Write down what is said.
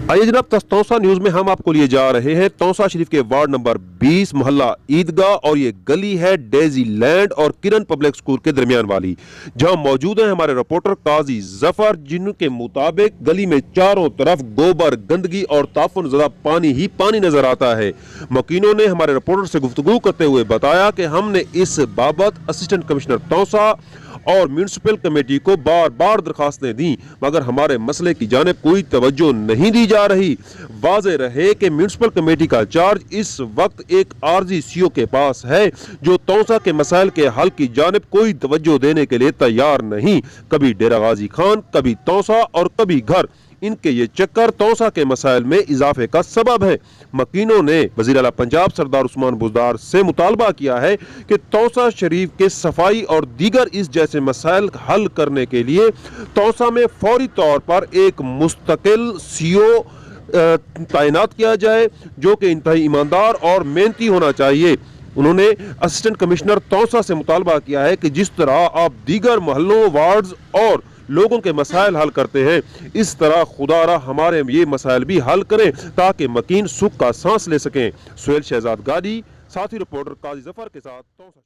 आइए जनाब, तौसा न्यूज में हम आपको लिए जा रहे हैं तौसा शरीफ के वार्ड नंबर 20 मोहल्ला ईदगाह, और ये गली है डेजी लैंड और किरण पब्लिक स्कूल के दरमियान वाली, जहां मौजूद है हमारे रिपोर्टर काजी जफर, जिनके मुताबिक गली में चारों तरफ गोबर, गंदगी और ताफुन ज़दा पानी ही पानी नजर आता है। मकीनों ने हमारे रिपोर्टर से गुफ्तगू करते हुए बताया कि हमने इस बाबत असिस्टेंट कमिश्नर तौसा और म्यूनिसिपल कमेटी को बार बार दरखास्तें दी, मगर हमारे मसले की जानिब कोई तवज्जो नहीं दी जा रही। वाज़ेह रहे कि म्यूनिसिपल कमेटी का चार्ज इस वक्त एक आरजी सीओ के पास है, जो तौसा के मसाइल के हल की जानिब कोई तवज्जो देने के लिए तैयार नहीं। कभी डेरा गाजी खान, कभी तौसा और कभी घर। इनके ये चक्कर तौसा के मसाइल में इजाफे का सबब है। मकीनों ने वज़ीर आला पंजाब सरदार उस्मान बुज़दार से मुतालबा किया है कि तौसा शरीफ के सफाई और दीगर इस जैसे मसाइल हल करने के लिए तौसा में फौरी तौर पर एक मुस्तकिल सीओ तैनात किया जाए, जो कि इंतहाई ईमानदार और मेहनती होना चाहिए। उन्होंने असिस्टेंट कमिश्नर तौसा से मुतालबा किया है कि जिस तरह आप दीगर मोहल्लों, वार्ड्स और लोगों के मसाइल हल करते हैं, इस तरह खुदारा हमारे ये मसाइल भी हल करें, ताकि मकीन सुख का सांस ले सकें। सुहेल शहजाद गादी, साथी रिपोर्टर काजी जफर के साथ तौसा।